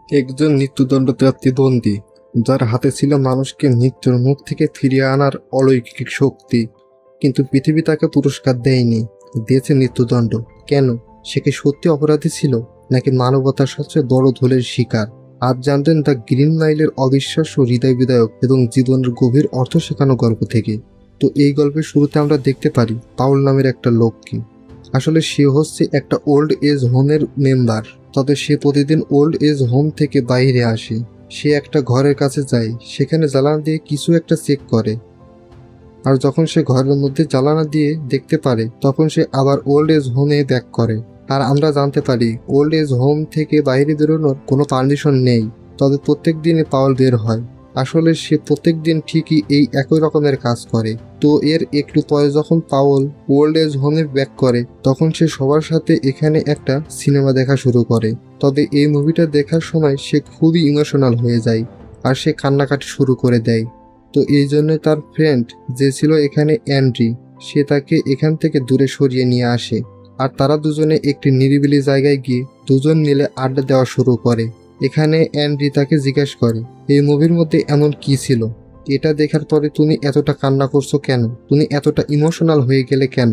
একজন মৃত্যুদণ্ডপ্রাপ্ত বন্দী, যার হাতে ছিল মানুষকে মৃত্যুর মুখ থেকে ফিরিয়ে আনার অলৌকিক শক্তি, কিন্তু পৃথিবী তাকে পুরস্কার দেয়নি, দিয়েছে মৃত্যুদণ্ড। কেন? সে কি সত্যি অপরাধী ছিল, নাকি মানবতার সবচেয়ে বড় ধূলের শিকার? আজ জানতেন দ্য গ্রিন মাইলের অবিশ্বাস্য হৃদয় বিদায়ক এবং জীবনের গভীর অর্থ শেখানো গল্প থেকে। তো এই গল্পের শুরুতে আমরা দেখতে পারি পাউল নামের একটা লোককে। আসলে সে হচ্ছে একটা ওল্ড এজ হোমের মেম্বার। তবে সে প্রতিদিন ওল্ড এজ হোম থেকে বাইরে আসে। সে একটা ঘরের কাছে যায়, সেখানে জ্বালানা দিয়ে কিছু একটা চেক করে। আর যখন সে ঘরের মধ্যে জ্বালানা দিয়ে দেখতে পারে, তখন সে আবার ওল্ড এজ হোমে ব্যাক করে। আর আমরা জানতে পারি ওল্ড এজ হোম থেকে বাইরে বেরোনোর কোনো পারমিশন নেই। তবে প্রত্যেক দিনে পাউল বের হয়। আসলে সে প্রত্যেক দিন ঠিকই এই একই রকমের কাজ করে। তো এর একটু পরে যখন পাউল ওল্ড এজ হোমে ব্যাক করে, তখন সে সবার সাথে এখানে একটা সিনেমা দেখা শুরু করে। তবে এই মুভিটা দেখার সময় সে খুবই ইমোশনাল হয়ে যায়, আর সে কান্নাকাটি শুরু করে দেয়। তো এই জন্য তার ফ্রেন্ড যে ছিল এখানে অ্যান্ড্রি, সে তাকে এখান থেকে দূরে সরিয়ে নিয়ে আসে। আর তারা দুজনে একটি নিরিবিলি জায়গায় গিয়ে দুজন মিলে আড্ডা দেওয়া শুরু করে। এখানে অ্যান্ড্রি তাকে জিজ্ঞেস করে, এই মুভির মধ্যে এমন কি ছিল? এটা দেখার পরে তুমি এতটা কান্না করছো কেন? তুমি এতটা ইমোশনাল হয়ে গেলে কেন?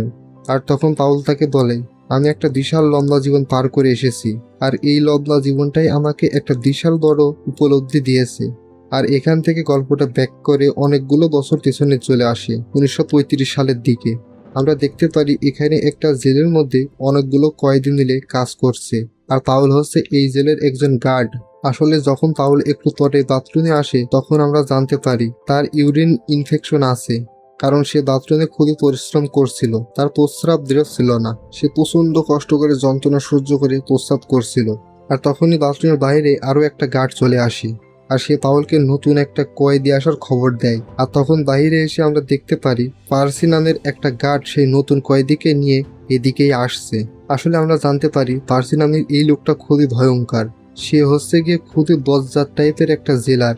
আর তখন পাউল তাকে বলে, আমি একটা বিশাল লম্বা জীবন পার করে এসেছি, আর এই লম্বা জীবনটাই আমাকে একটা বিশাল বড় উপলব্ধি দিয়েছে। আর এখান থেকে গল্পটা ব্যাক করে অনেকগুলো বছর পেছনে চলে আসে 1935 সালের দিকে। আমরা দেখতে পারি এখানে একটা জেলের মধ্যে অনেকগুলো কয়েদি মিলে কাজ করছে, আর পাউল হচ্ছে এই জেলের একজন গার্ড। আসলে যখন পাউল একটু পরে বাথরুমে আসে, তখন আমরা জানতে পারি তার ইউরিন ইনফেকশন আছে, কারণ সে বাথরুমে খুবই পরিশ্রম করছিল। তার প্রস্রাব বেরোচ্ছিল না, সে প্রচন্ড কষ্ট করে যন্ত্রণা সহ্য করে প্রস্রাব করছিল। আর তখনই বাথরুমের বাইরে আরও একটা গার্ড চলে আসে, আর সে পাউলকে নতুন একটা কয়েদি আসার খবর দেয়। আর তখন বাইরে এসে আমরা দেখতে পারি পার্সি নামের একটা গার্ড সেই নতুন কয়েদিকে নিয়ে এদিকেই আসছে। আসলে আমরা জানতে পারি পার্সি নামের এই লোকটা খুবই ভয়ঙ্কর। সে হচ্ছে গিয়ে খুবই বজ্জাত টাইপের একটা জেলার।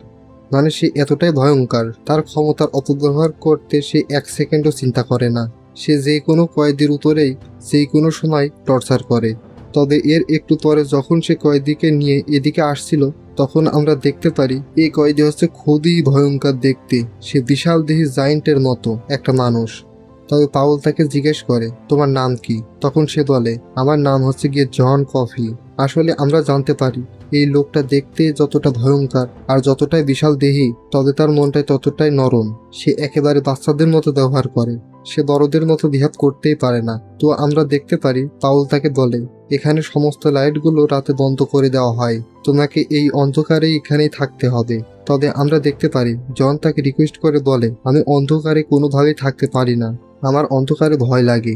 মানে সে এতটাই ভয়ঙ্কর, তার ক্ষমতার অপব্যবহার করতে সে এক সেকেন্ডও চিন্তা করে না। সে যে কোনো কয়েদির উপরেই যে কোনো সময় টর্চার করে। তবে এর একটু পরে যখন সে কয়েদিকে নিয়ে এদিকে আসছিল, তখন আমরা দেখতে পারি এই কয়েদি হচ্ছে খুবই ভয়ঙ্কর দেখতে। সে বিশাল দেহী জায়েন্টের মতো একটা মানুষ। তবে পাউল তাকে জিজ্ঞেস করে, তোমার নাম কি? তখন সে বলে, আমার নাম হচ্ছে গিয়ে জন কফি। আসলে আমরা জানতে পারি এই লোকটা দেখতে যতটা ভয়ঙ্কর আর যতটাই বিশাল দেহী, তবে তার মনটাই ততটাই নরম। সে একেবারে বাচ্চাদের মতো ব্যবহার করে, সে বড়দের মতো বিহেভ করতেই পারে না। তো আমরা দেখতে পারি পাউল তাকে বলে, এখানে সমস্ত লাইটগুলো রাতে বন্ধ করে দেওয়া হয়, তোমাকে এই অন্ধকারে এখানেই থাকতে হবে। তবে আমরা দেখতে পারি জন তাকে রিকোয়েস্ট করে বলে, আমি অন্ধকারে কোনোভাবেই থাকতে পারি না, আমার অন্ধকারে ভয় লাগে,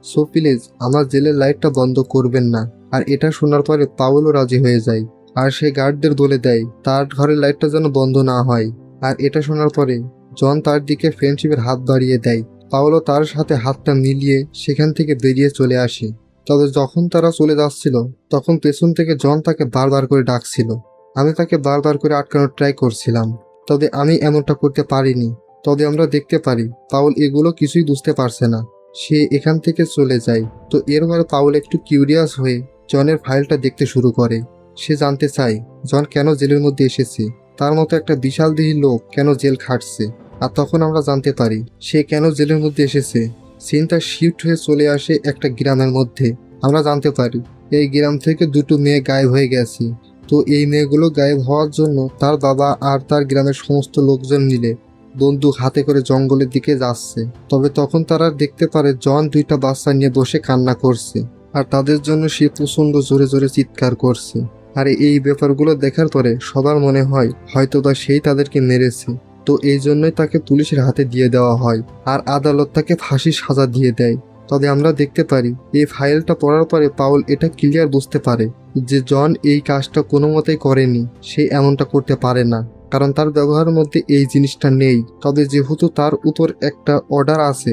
সো প্লিজ আমার জেলের লাইটটা বন্ধ করবেন না। আর এটা শোনার পরে পাউলও রাজি হয়ে যায়, আর সে গার্ডদের বলে দেয় তার ঘরের লাইটটা যেন বন্ধ না হয়। আর এটা শোনার পরে জন তার দিকে ফ্রেন্ডশিপের হাত বাড়িয়ে দেয়। পাউলও তার সাথে হাতটা মিলিয়ে সেখান থেকে বেরিয়ে চলে আসে। তবে যখন তারা চলে যাচ্ছিল, তখন পেছন থেকে জন তাকে বারবার করে ডাকছিল। আমি তাকে বারবার করে আটকানোর ট্রাই করছিলাম, তবে আমি এমনটা করতে পারিনি। তবে আমরা দেখতে পারি পাউল এগুলো কিছুই বুঝতে পারছে না, সে এখান থেকে চলে যায়। তো এরপরে পাউল একটু কিউরিয়াস হয়ে জনের ফাইলটা দেখতে শুরু করে। সে জানতে চায় জন কেন জেলের মধ্যে এসেছে, তার মতো একটা বিশালদেহী লোক কেন জেল খাটছে। আর তখন আমরা জানতে পারি সে কেন জেলের মধ্যে এসেছে। সিনটা শিফট হয়ে চলে আসে একটা গ্রামের মধ্যে। আমরা জানতে পারি এই গ্রাম থেকে দুটো মেয়ে গায়েব হয়ে গেছে। তো এই মেয়েগুলো গায়েব হওয়ার জন্য তার বাবা আর তার গ্রামের সমস্ত লোকজন মিলে বন্দুক হাতে করে জঙ্গলের দিকে যাচ্ছে। তবে তখন তারা দেখতে পারে জন দুইটা বাচ্চা নিয়ে বসে কান্না করছে, আর তাদের জন্য সে প্রচণ্ড জোরে জোরে চিৎকার করছে। আর এই ব্যাপারগুলো দেখার পরে সবার মনে হয় হয়তোবা সেই তাদেরকে মেরেছে। তো এই জন্যই তাকে পুলিশের হাতে দিয়ে দেওয়া হয়, আর আদালত তাকে ফাঁসির সাজা দিয়ে দেয়। তবে আমরা দেখতে পারি এই ফাইলটা পড়ার পরে পাউল এটা ক্লিয়ার বুঝতে পারে যে জন এই কাজটা কোনো মতেই করেনি, সে এমনটা করতে পারে না, কারণ তার ব্যবহারের মধ্যে এই জিনিসটা নেই। তবে যেহেতু তার উপর একটা অর্ডার আছে,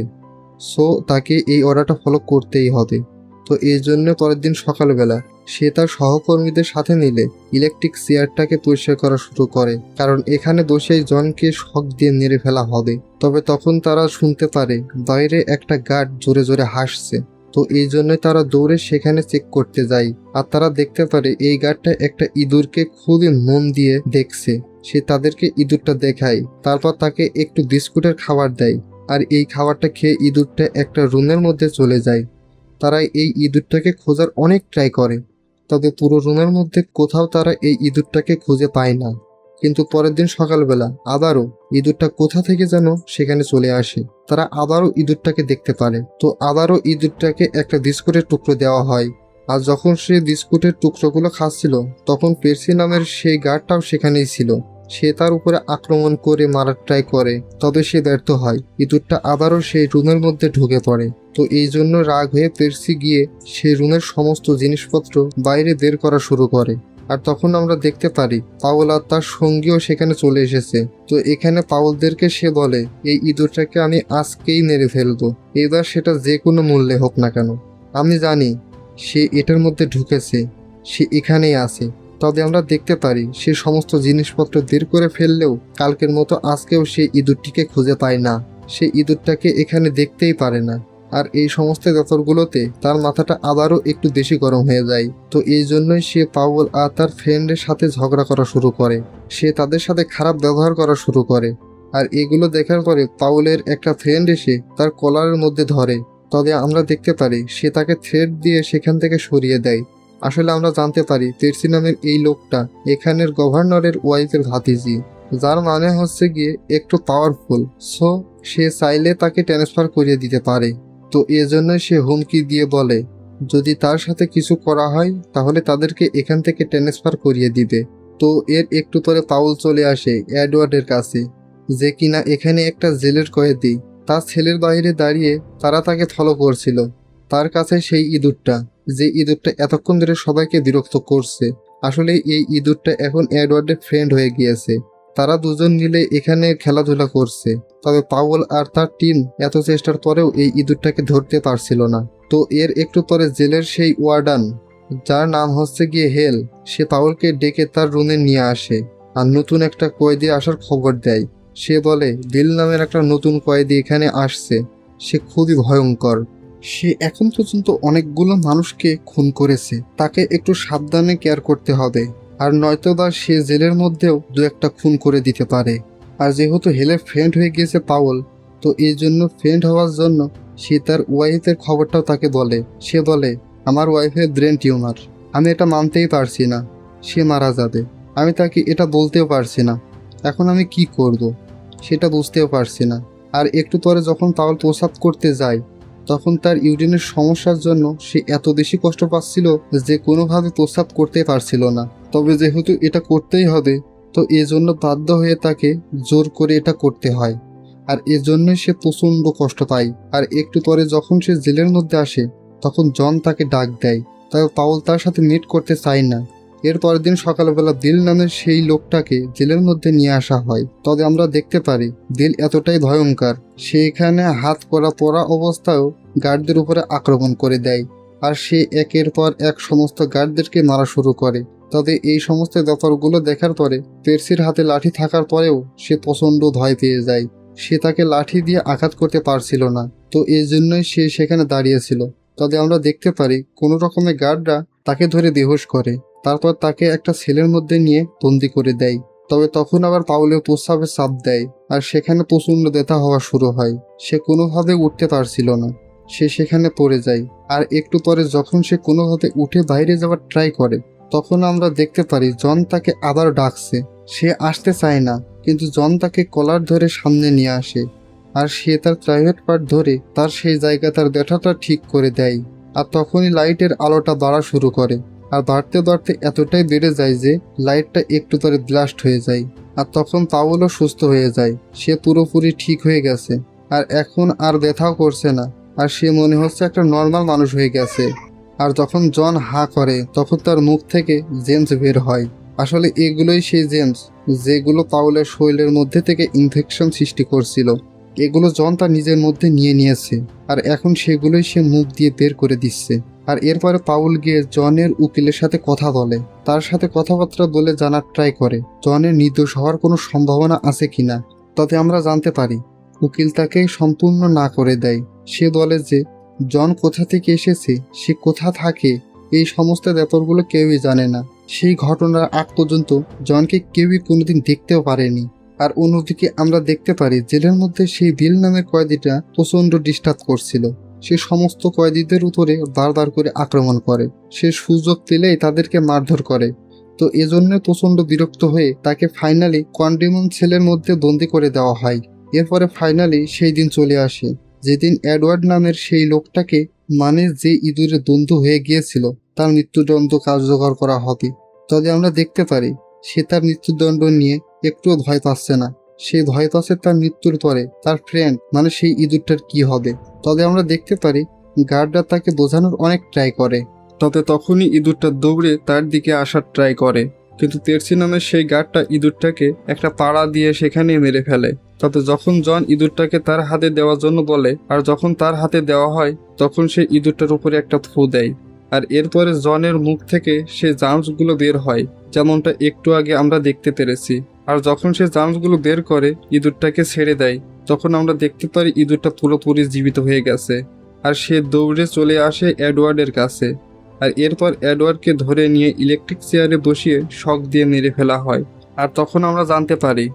সো তাকে এই অর্ডারটা ফলো করতেই হবে। তো এই জন্য পরের দিন সকালবেলা সে তার সহকর্মীদের সাথে মিলে ইলেকট্রিক চেয়ারটাকে পরিষ্কার করা শুরু করে, কারণ এখানে বসেই জনকে শক দিয়ে মেরে ফেলা হবে। তবে তখন তারা শুনতে পারে বাইরে একটা গার্ড জোরে জোরে হাসছে। তো এই জন্যই তারা দৌড়ে সেখানে চেক করতে যায়। আর তারা দেখতে পারে এই গার্ডটা একটা ইঁদুরকে খুবই মন দিয়ে দেখছে। সে তাদেরকে ইঁদুরটা দেখায়, তারপর তাকে একটু বিস্কুটের খাবার দেয়। আর এই খাবারটা খেয়ে ইঁদুরটা একটা রুমের মধ্যে চলে যায়। তারা এই ইঁদুরটাকে খোঁজার অনেক ট্রাই করে, তবে পুরো রুমের মধ্যে কোথাও তারা এই ইঁদুরটাকে খুঁজে পায় না। কিন্তু পরের দিন সকালবেলা আবারও ইঁদুরটা কোথা থেকে যেন সেখানে চলে আসে। তারা আবারও ইঁদুরটাকে দেখতে পারে, তো আবারও ইঁদুরটাকে একটা বিস্কুটের টুকরো দেওয়া হয়। আর যখন সে বিস্কুটের টুকরোগুলো খাচ্ছিল, তখন পেরসি নামের সেই গার্ডটাও সেখানেই ছিল। সে তার উপরে আক্রমণ করে মারার ট্রাই করে, তবে সে ব্যর্থ হয়। ইঁদুরটা আবারও সেই রুমের মধ্যে ঢুকে পড়ে। তো এই জন্য রাগ হয়ে পেরসি গিয়ে সেই রুমের সমস্ত জিনিসপত্র বাইরে বের করা শুরু করে। আর তখন আমরা দেখতে পারি পাউল আর তার সঙ্গীও সেখানে চলে এসেছে। তো এখানে পাউলদেরকে সে বলে, এই ইঁদুরটাকে আমি আজকেই মেরে ফেলবো, এবার সেটা যে কোনো মূল্যে হোক না কেন। আমি জানি সে এটার মধ্যে ঢুকেছে, সে এখানেই আছে। তবে আমরা দেখতে পারি সে সমস্ত জিনিসপত্র বের করে ফেললেও কালকের মতো আজকেও সে ইঁদুরটিকে খুঁজে পায় না। সে ইঁদুরটাকে এখানে দেখতেই পারে না। আর এই সমস্ত ব্যাপারগুলোতে তার মাথাটা আবারও একটু বেশি গরম হয়ে যায়। তো এই জন্যই সে পাউল আর তার ফ্রেন্ডের সাথে ঝগড়া করা শুরু করে। সে তাদের সাথে খারাপ ব্যবহার করা শুরু করে। আর এগুলো দেখার পরে পাউলের একটা ফ্রেন্ড এসে তার কলারের মধ্যে ধরে। তবে আমরা দেখতে পারি সে তাকে থ্রেড দিয়ে সেখান থেকে সরিয়ে দেয়। আসলে আমরা জানতে পারি পেরসি নামের এই লোকটা এখানের গভর্নরের ওয়াইফের ভাতিজি, যার মানে হচ্ছে গিয়ে একটু পাওয়ারফুল। সো সে চাইলে তাকে ট্রান্সফার করিয়ে দিতে পারে। তো এজন্য সে হুমকি দিয়ে বলে যদি তার সাথে কিছু করা হয় তাহলে তাদেরকে এখান থেকে ট্রান্সফার করিয়ে দিবে। তো এর একটু পরে পাউল চলে আসে এডওয়ার্ডের কাছে, যে কিনা এখানে একটা জেলের কয়েদি। তার ছেলের বাইরে দাঁড়িয়ে তারা তাকে ফলো করছিল। তার কাছে সেই ইঁদুরটা, যে ইঁদুরটা এতক্ষণ ধরে সবাইকে বিরক্ত করছে। আসলে এই ইঁদুরটা এখন এডওয়ার্ডের ফ্রেন্ড হয়ে গিয়েছে। তারা দুজন মিলে এখানে খেলাধুলা করছে। তবে পাউল আর তার টিম এত চেষ্টার পরেও এই ইঁদুরটাকে ধরতে পারছিল না। তো এর একটু পরে জেলের সেই ওয়ার্ডান, যার নাম হচ্ছে গিয়ে হেল, সে পাউলকে ডেকে তার রুমে নিয়ে আসে আর নতুন একটা কয়েদি আসার খবর দেয়। সে বলে বিল নামের একটা নতুন কয়েদি এখানে আসছে, সে খুবই ভয়ঙ্কর। সে এখন পর্যন্ত অনেকগুলো মানুষকে খুন করেছে, তাকে একটু সাবধানে কেয়ার করতে হবে। আর নয়তোবা সে জেলের মধ্যেও দু একটা খুন করে দিতে পারে। আর যেহেতু হেলের ফ্রেন্ড হয়ে গিয়েছে পাউল, তো এই জন্য ফ্রেন্ড হওয়ার জন্য সে তার ওয়াইফের খবরটাও তাকে বলে। সে বলে আমার ওয়াইফের ব্রেন টিউমার, আমি এটা মানতেই পারছি না, সে মারা যাবে। আমি তাকে এটা বলতেও পারছি না, এখন আমি কি করব সেটা বুঝতেও পারছি না। আর একটু পরে যখন পাউল প্রস্রাব করতে যায়, তখন তার ইউরিনের সমস্যার জন্য সে এত বেশি কষ্ট পাচ্ছিল যে কোনোভাবে প্রস্রাব করতে পারছিল না। তবে যেহেতু এটা করতেই হবে, তো এজন্য বাধ্য হয়ে তাকে জোর করে এটা করতে হয়। আর এজন্যই সে প্রচণ্ড কষ্ট পায়। আর একটু পরে যখন সে জেলের মধ্যে আসে, তখন জন তাকে ডাক দেয়। তবে পাউল তার সাথে মিট করতে চায় না। এর পরের দিন সকালবেলা দিল নামের সেই লোকটাকে জেলের মধ্যে নিয়ে আসা হয়। তবে আমরা দেখতে পারি দিল এতটাই ভয়ঙ্কর, সে এখানে হাত পরা অবস্থায়ও গার্ডদের উপরে আক্রমণ করে দেয়। আর সে একের পর এক সমস্ত গার্ডদেরকে মারা শুরু করে। তবে এই সমস্ত ব্যাপারগুলো দেখার পরে পেরসির হাতে লাঠি থাকার পরেও সে প্রচণ্ড ভয় পেয়ে যায়। সে তাকে লাঠি দিয়ে আঘাত করতে পারছিল না, তো এই জন্যই সে সেখানে দাঁড়িয়েছিল। তবে আমরা দেখতে পারি কোনো রকমে গার্ডরা তাকে ধরে বেহুশ করে, তারপর তাকে একটা সেলের মধ্যে নিয়ে বন্দি করে দেয়। তবে তখন আবার পাউলের প্রস্রাবের চাপ দেয় আর সেখানে প্রচণ্ড ব্যথা হওয়া শুরু হয়। সে কোনোভাবে উঠতে পারছিল না, সে সেখানে পড়ে যায়। আর একটু পরে যখন সে কোনোভাবে উঠে বাইরে যাওয়ার ট্রাই করে, তখন আমরা দেখতে পারি জন তাকে আবার ডাকছে। সে আসতে চায় না, কিন্তু জন তাকে কলার ধরে সামনে নিয়ে আসে। আর সে তার প্রাইভেট পার্ট ধরে তার সেই জায়গা তার ব্যথাটা ঠিক করে দেয়। আর তখনই লাইটের আলোটা বাড়া শুরু করে। আর বাড়তে বাড়তে এতটাই বেড়ে যায় যে লাইটটা একটু পরে ব্লাস্ট হয়ে যায়। আর তখন পাউলও সুস্থ হয়ে যায়, সে পুরোপুরি ঠিক হয়ে গেছে। আর এখন আর ব্যথাও করছে না, আর সে মনে হচ্ছে একটা নর্মাল মানুষ হয়ে গেছে। আর যখন জন হা করে, তখন তার মুখ থেকে জেমস বের হয়। আসলে এগুলোই সেই জেমস যেগুলো পাউলের শরীরের মধ্যে থেকে ইনফেকশন সৃষ্টি করছিল। এগুলো জন তার নিজের মধ্যে নিয়ে নিয়েছে, আর এখন সেগুলোই সে মুখ দিয়ে বের করে দিচ্ছে। আর এরপরে পাউল গিয়ে জনের উকিলের সাথে কথা বলে, তার সাথে কথাবার্তা বলে জানার ট্রাই করে জনের নির্দোষ হওয়ার কোনো সম্ভাবনা আছে কিনা। তবে আমরা জানতে পারি উকিল তাকে সম্পূর্ণ না করে দেয়। সে বলে যে জন কোথা থেকে এসেছে, সে কোথা থাকে, এই সমস্ত ব্যাপারগুলো কেউই জানে না। সেই ঘটনার আগ পর্যন্ত জনকে কেউই কোনোদিন দেখতেও পারেনি। আর অন্যদিকে আমরা দেখতে পারি জেলের মধ্যে সেই বিল নামের কয়েদিটা প্রচণ্ড ডিস্টার্ব করছিল। সে সমস্ত কয়েদিদের উপরে বারবার করে আক্রমণ করে, সে সুযোগ পেলেই তাদেরকে মারধর করে। তো এজন্য প্রচণ্ড বিরক্ত হয়ে তাকে ফাইনালি কন্ডেমন সেলের মধ্যে বন্দি করে দেওয়া হয়। এরপরে ফাইনালি সেই দিন চলে আসে যেদিন এডওয়ার্ড নামের সেই লোকটাকে, মানে যে ইঁদুরের বন্ধু হয়ে গিয়েছিল, তার মৃত্যুদণ্ড কার্যকর করা হবে। তবে আমরা দেখতে পারি সে তার মৃত্যুদণ্ড নিয়ে একটুও ভয় পাচ্ছে না। সে ভয় পাচ্ছে তার মৃত্যুর পরে তার ফ্রেন্ড মানে সেই ইঁদুরটার কি হবে। তবে আমরা দেখতে পারি গার্ডরা তাকে বোঝানোর অনেক ট্রাই করে। তবে তখনই ইঁদুরটা দৌড়ে তার দিকে আসার ট্রাই করে, কিন্তু পেরসি নামের সেই গার্ডটা ইঁদুরটাকে একটা পাড়া দিয়ে সেখানে মেরে ফেলে। তবে যখন জন ইঁদুরটাকে তার হাতে দেওয়ার জন্য বলে, আর যখন তার হাতে দেওয়া হয়, তখন সে ইঁদুরটার উপরে একটা ফু দেয়। আর এরপরে জনের মুখ থেকে সে জার্মসগুলো বের হয়, যেমনটা একটু আগে আমরা দেখতে পেরেছি। আর যখন সে জার্মসগুলো বের করে ইঁদুরটাকে ছেড়ে দেয়, তখন আমরা দেখতে পারি ইঁদুরটা পুরোপুরি জীবিত হয়ে গেছে। আর সে দৌড়ে চলে আসে এডওয়ার্ডের কাছে। আর এরপর এডওয়ার্ডকে ধরে নিয়ে ইলেকট্রিক চেয়ারে বসিয়ে শক দিয়ে মেরে ফেলা হয়। আর তখন আমরা জানতে পারি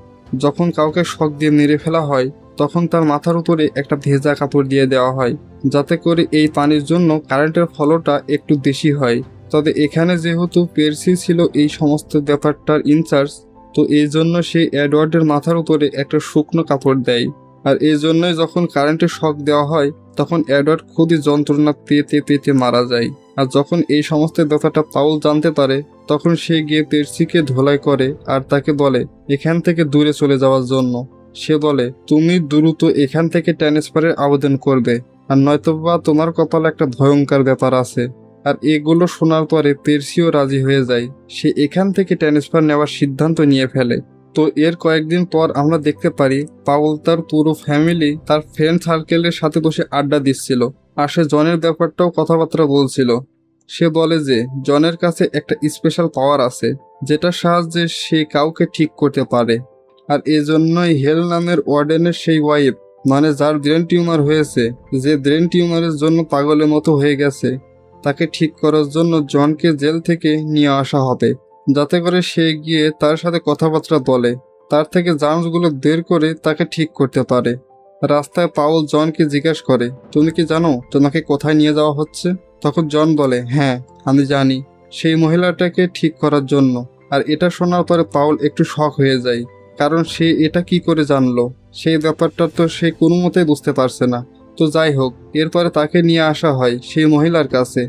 যখন কাউকে শক দিয়ে মেরে ফেলা হয়, তখন তার মাথার উপরে একটা ভেজা কাপড় দিয়ে দেওয়া হয়, যাতে করে এই পানির জন্য কারেন্টের ফ্লোটা একটু বেশি হয়। তবে এখানে যেহেতু পেরসি ছিল এই সমস্ত ব্যাপারটার ইনচার্জ, তো এই জন্য সে এডওয়ার্ডের মাথার উপরে একটা শুকনো কাপড় দেয়। আর এই জন্যই যখন কারেন্টের শক দেওয়া হয়, তখন এডওয়ার্ড খুবই যন্ত্রণা পেতে পেতে মারা যায়। আর যখন এই সমস্ত ব্যাপারটা পাউল জানতে পারে, তখন সে গিয়ে পেরসিকে ধোলাই করে আর তাকে বলে এখান থেকে দূরে চলে যাওয়ার জন্য। সে বলে তুমি দ্রুত এখান থেকে ট্রান্সফারের আবেদন করবে, আর নয়তোবা তোমার কপালে একটা ভয়ঙ্কর ব্যাপার আছে। আর এগুলো শোনার পরে পেরসিও রাজি হয়ে যায়। সে এখান থেকে ট্রান্সফার নেওয়ার সিদ্ধান্ত নিয়ে ফেলে। তো এর কয়েকদিন পর আমরা দেখতে পারি পাউল তার পুরো ফ্যামিলি তার ফ্রেন্ড সার্কেলের সাথে বসে আড্ডা দিচ্ছিল, আর সে জনের ব্যাপারটাও কথাবার্তা বলছিল। সে বলে যে জনের কাছে একটা স্পেশাল পাওয়ার আছে, যেটার সাহায্যে সে কাউকে ঠিক করতে পারে। আর এজন্যই হেল নামের ওয়ার্ডেনের সেই ওয়াইফ, মানে যার ব্রেন টিউমার হয়েছে, যে ব্রেন টিউমারের জন্য পাগলের মতো হয়ে গেছে, তাকে ঠিক করার জন্য জনকে জেল থেকে নিয়ে আসা হবে, যাতে করে সে গিয়ে তার সাথে কথাবার্তা বলে, তার থেকে জার্মসগুলো বের করে তাকে ঠিক করতে পারে। রাস্তায় পাউল জনকে জিজ্ঞাসা করে তুমি কি জানো তোমাকে কোথায় নিয়ে যাওয়া হচ্ছে? তখন জন বলে হ্যাঁ আমি জানি, সেই মহিলাটাকে ঠিক করার জন্য। আর এটা শোনার পরে পাউল একটু শক হয়ে যায়, কারণ সে এটা কি করে জানলো, সেই ব্যাপারটা তো সে কোনো মতেই বুঝতে পারছে না। তো যাই হোক, এরপরে তাকে নিয়ে আসা হয় সেই মহিলার কাছে।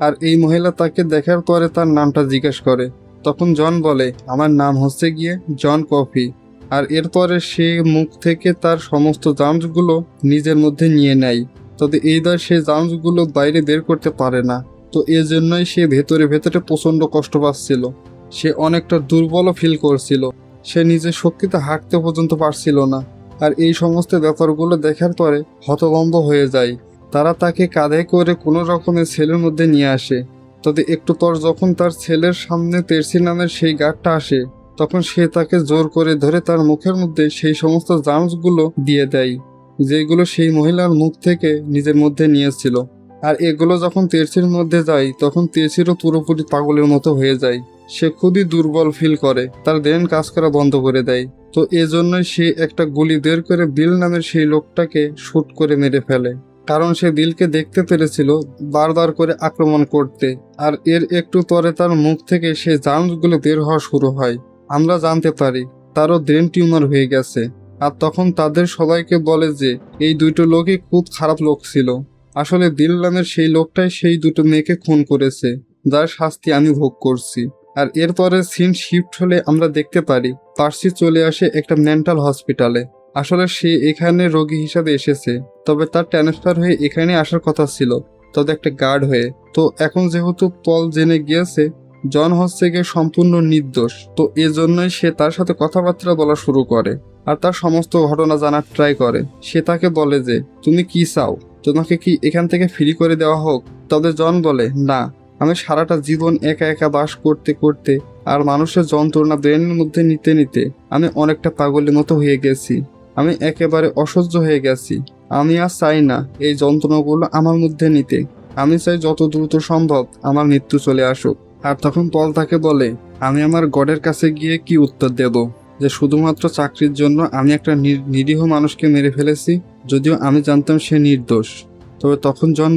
আর এই মহিলা তাকে দেখার পরে তার নামটা জিজ্ঞেস করে। তখন জন বলে আমার নাম হচ্ছে গিয়ে জন কফি। আর এরপরে সে মুখ থেকে তার সমস্ত জার্মসগুলো নিজের মধ্যে নিয়ে নেয়। তবে এইবার সে জার্মসগুলো বাইরে বের করতে পারে না। তো এজন্যই সে ভেতরে ভেতরে প্রচণ্ড কষ্ট পাচ্ছিল। সে অনেকটা দুর্বলও ফিল করছিল, সে নিজের শক্তিতে হাঁটতে পর্যন্ত পারছিল না। আর এই সমস্ত ব্যাপারগুলো দেখার পরে হতভম্ব হয়ে যায়। তারা তাকে কাঁধে করে কোনো রকমের সেলের মধ্যে নিয়ে আসে। তবে একটু পর যখন তার ছেলের সামনে পেরসি নামের সেই গার্ডটা আসে, তখন সে তাকে জোর করে ধরে তার মুখের মধ্যে সেই সমস্ত জার্মসগুলো দিয়ে দেয়, যেগুলো সেই মহিলার মুখ থেকে নিজের মধ্যে নিয়েছিল। আর এগুলো যখন পেরসির মধ্যে যায়, তখন পেরসিরও পুরোপুরি পাগলের মতো হয়ে যায়। সে খুবই দুর্বল ফিল করে, তার ব্রেন কাজ করা বন্ধ করে দেয়। তো এজন্যই সে একটা গুলি বের করে বিল নামের সেই লোকটাকে শুট করে মেরে ফেলে, কারণ সে বিলকে দেখতে পেরেছিল বারবার করে আক্রমণ করতে। আর এর একটু পরে তার মুখ থেকে সেই জার্মসগুলো বের হওয়া শুরু হয়। আমরা জানতে পারি তারও ব্রেন টিউমার হয়ে গেছে। আর তখন তাদের সবাইকে বলে যে এই দুটো লোকই খুব খারাপ লোক ছিল। আসলে বিল নামের সেই লোকটাই সেই দুটো মেয়েকে খুন করেছে, যার শাস্তি আমি ভোগ করছি। আর এরপরে সিন শিফট হলে আমরা দেখতে পারি পার্সি চলে আসে একটা মেন্টাল হসপিটালে। আসলে সে এখানে রোগী হিসাবে এসেছে, তবে তার ট্রান্সফার হয়ে এখানে আসার কথা ছিল, তবে একটা গার্ড হয়ে। তো এখন যেহেতু পল জেনে গিয়েছে জন হচ্ছে গিয়ে সম্পূর্ণ নির্দোষ, তো এজন্যই সে তার সাথে কথাবার্তা বলা শুরু করে আর তার সমস্ত ঘটনা জানার ট্রাই করে। সে তাকে বলে যে তুমি কি চাও, তোমাকে কি এখান থেকে ফ্রি করে দেওয়া হোক? তবে জন বলে না, আমি সারাটা জীবন একা একা বাস করতে করতে আর মানুষের যন্ত্রণা ব্রেনের মধ্যে নিতে নিতে আমি অনেকটা পাগলের মতো হয়ে গেছি। আমি একেবারে অসহ্য হয়ে গেছি। আমি আর চাই না এই যন্ত্রণাগুলো আমার মধ্যে নিতে। আমি চাই যত দ্রুত সম্ভব আমার মৃত্যু চলে আসুক। আর তখন পল তাকে বলে, আমি আমার গডের কাছে গিয়ে কি উত্তর দেব, যে শুধুমাত্র চাকরির জন্য আমি একটা নিরীহ মানুষকে মেরে ফেলেছি, যদিও আমি জানতাম সে নির্দোষ। তবে তখন জন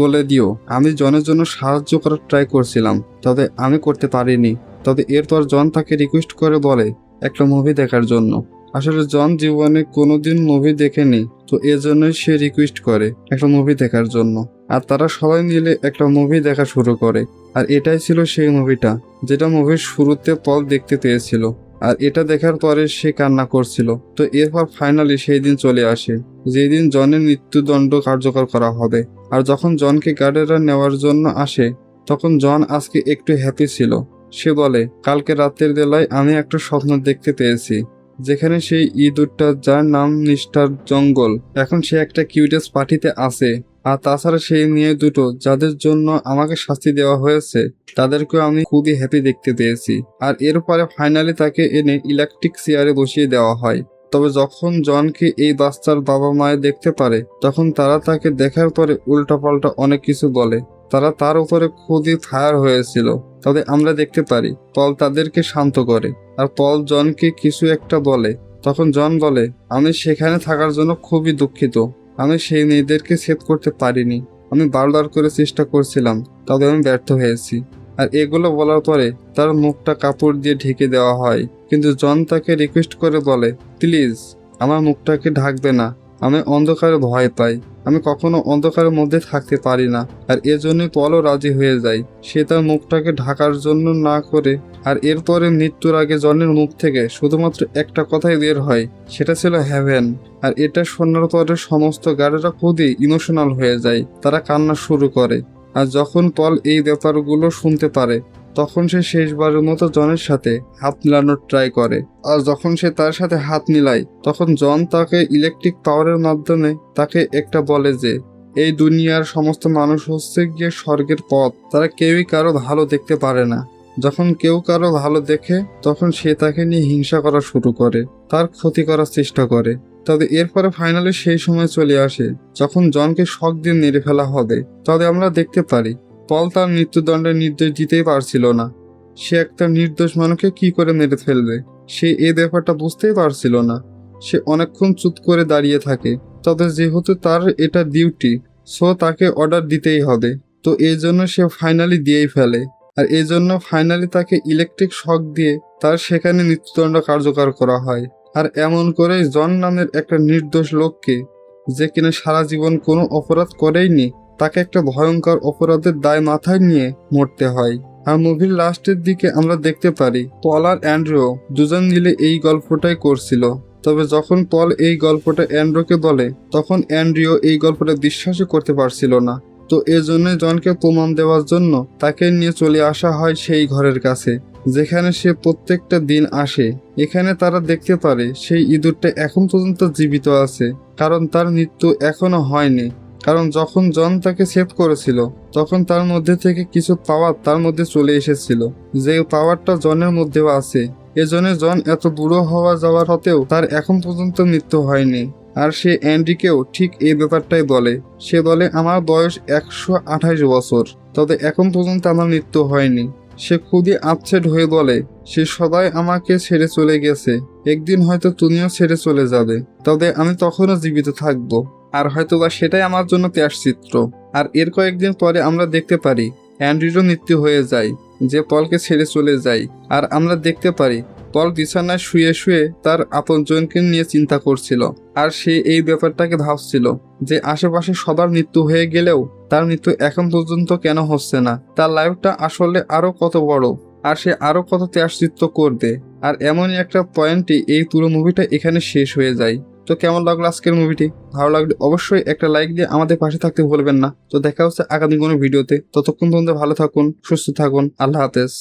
বলে দিও আমি জনের জন্য সাহায্য করার ট্রাই করছিলাম, তবে আমি করতে পারিনি। তবে এরপর জন তাকে রিকোয়েস্ট করে বলে একটা মুভি দেখার জন্য। আসলে জন জীবনে কোনোদিন মুভি দেখেনি, তো এজন্যই সে রিকোয়েস্ট করে একটা মুভি দেখার জন্য। আর তারা সবাই মিলে একটা মুভি দেখা শুরু করে। আর এটাই ছিল সেই মুভিটা যেটা মুভির শুরুতে পল দেখতে পেয়েছিল। আর এটা দেখার পরে সে কান্না করছিল। তো এরপর ফাইনালি সেই দিন চলে আসে যেদিন জনের মৃত্যুদণ্ড কার্যকর করা হবে। আর যখন জনকে গার্ডেরা নেওয়ার জন্য আসে, তখন জন আজকে একটু হ্যাপি ছিল। সে বলে, কালকে রাতের বেলায় আমি একটা স্বপ্ন দেখতে পেয়েছি, যেখানে সেই ইঁদুরটা যার নাম মিস্টার জঙ্গল, এখন সে একটা কিউটেস পার্টিতে আছে। আর তাছাড়া সেই মেয়ে দুটো যাদের জন্য আমাকে শাস্তি দেওয়া হয়েছে, তাদেরকেও আমি খুবই হ্যাপি দেখতে পেয়েছি। আর এরপরে ফাইনালি তাকে এনে ইলেকট্রিক চেয়ারে বসিয়ে দেওয়া হয়। তবে যখন জনকে এই বাচ্চার বাবা মায়ে দেখতে পারে, তখন তারা তাকে দেখার পরে উল্টাপাল্টা অনেক কিছু বলে। তারা তার উপরে খুবই ফায়ার হয়েছিল। তবে আমরা দেখতে পারি পল তাদেরকে শান্ত করে। আর পল জনকে কিছু একটা বলে। তখন জন বলে, আমি সেখানে থাকার জন্য খুবই দুঃখিত। আমি সেই মেয়েদেরকে সেভ করতে পারিনি। আমি বারবার করে চেষ্টা করছিলাম, তবে আমি ব্যর্থ হয়েছি। আর এগুলো বলার পরে তার মুখটা কাপড় দিয়ে ঢেকে দেওয়া হয়। কিন্তু জন তাকে রিকোয়েস্ট করে বলে, প্লিজ আমার মুখটাকে ঢাকবে না, আমি অন্ধকারে ভয় পাই, আমি কখনো অন্ধকারের মধ্যে থাকতে পারি না। আর এজন্যই পলও রাজি হয়ে যায় সে তার মুখটাকে ঢাকার জন্য না করে। আর এরপরে মৃত্যুর আগে জনের মুখ থেকে শুধুমাত্র একটা কথাই বের হয়, সেটা ছিল হ্যাভেন। আর এটা শোনার পরে সমস্ত গার্ডেরা খুবই ইমোশনাল হয়ে যায়, তারা কান্না শুরু করে। আর যখন পল এই ব্যাপারগুলো শুনতে পারে, তখন সে শেষবারের মতো জনের সাথে হাত মিলানোর ট্রাই করে। আর যখন সে তার সাথে হাত মিলায়, তখন জন তাকে ইলেকট্রিক পাওয়ারের মাধ্যমে তাকে একটা বলে যে এই দুনিয়ার সমস্ত মানুষ হচ্ছে গিয়ে স্বর্গের পথ, তারা কেউই কারো ভালো দেখতে পারে না। যখন কেউ কারো ভালো দেখে, তখন সে তাকে নিয়ে হিংসা করা শুরু করে, তার ক্ষতি করার চেষ্টা করে। তবে এরপরে ফাইনালি সেই সময় চলে আসে যখন জনকে শক দিয়ে মেরে ফেলা হবে। তবে আমরা দেখতে পারি পল তার মৃত্যুদণ্ডের নির্দেশ দিতেই পারছিল না। সে একটা নির্দোষ মানুষকে কি করে মেরে ফেলবে, সে এই ব্যাপারটা বুঝতেই পারছিল না। সে অনেকক্ষণ চুপ করে দাঁড়িয়ে থাকে। তবে যেহেতু তার এটা ডিউটি, সো তাকে অর্ডার দিতেই হবে। তো এই জন্য সে ফাইনালি দিয়েই ফেলে। আর এই জন্য ফাইনালি তাকে ইলেকট্রিক শক দিয়ে তার সেখানে মৃত্যুদণ্ড কার্যকর করা হয়। আর এমন করেই জন নামের একটা নির্দোষ লোককে, যে কিনা সারা জীবন কোনো অপরাধ করেইনি, তাকে একটা ভয়ঙ্কর অপরাধের দায় মাথায় নিয়ে মরতে হয়। আর মুভির লাস্টের দিকে আমরা দেখতে পারি পল আর অ্যান্ড্রু দুজন মিলে এই গল্পটাই করছিল। তবে যখন পল এই গল্পটা অ্যান্ড্রুকে বলে, তখন অ্যান্ড্রিও এই গল্পটা বিশ্বাসই করতে পারছিল না। তো এজন্যই জনকে প্রমাণ দেওয়ার জন্য তাকে নিয়ে চলে আসা হয় সেই ঘরের কাছে, যেখানে সে প্রত্যেকটা দিন আসে। এখানে তারা দেখতে পারে সেই ইঁদুরটা এখন পর্যন্ত জীবিত আছে, কারণ তার মৃত্যু এখনো হয়নি। কারণ যখন জন তাকে সেভ করেছিল, তখন তার মধ্যে থেকে কিছু পাওয়ার তার মধ্যে চলে এসেছিল, যে পাওয়ারটা জনের মধ্যেও আছে। এজন্য জন এত বুড়ো হওয়া যাওয়ার সত্ত্বেও তার এখন পর্যন্ত মৃত্যু হয়নি। আর সে অ্যান্ডিকেও ঠিক এই ব্যাপারটাই বলে। সে বলে, আমার বয়স 128 বছর, তবে এখন পর্যন্ত আমার মৃত্যু হয়নি। সে খুবই আপসেট হয়ে বলে, সে সবাই আমাকে ছেড়ে চলে গেছে, একদিন হয়তো তুমিও ছেড়ে চলে যাবে, তবে আমি তখনও জীবিত থাকবো। আর হয়তোবা সেটাই আমার জন্য প্রায়শ্চিত্ত। আর এর কয়েকদিন পরে আমরা দেখতে পারি অ্যান্ড্রিরও মৃত্যু হয়ে যায়, যে পলকে ছেড়ে চলে যায়। আর আমরা দেখতে পারি পল বিছানায় শুয়ে শুয়ে তার আপনজনকে নিয়ে চিন্তা করছিল। আর সে এই ব্যাপারটাকে ভাবছিল যে আশেপাশে সবার মৃত্যু হয়ে গেলেও তার মৃত্যু এখন পর্যন্ত কেন হচ্ছে না, তার লাইফটা আসলে আরো কত বড়, আর সে আরো কত ত্যাগচিত্ত করবে। আর এমনই একটা পয়েন্টে এই পুরো মুভিটা এখানে শেষ হয়ে যায়। তো কেমন লাগলো আজকের মুভিটি? ভালো লাগলে অবশ্যই একটা লাইক দিয়ে আমাদের পাশে থাকতে ভুলবেন না। তো দেখা হচ্ছে আগামী কোনো ভিডিওতে। ততক্ষণ পর্যন্ত ভালো থাকুন, সুস্থ থাকুন। আল্লাহ হাফেজ।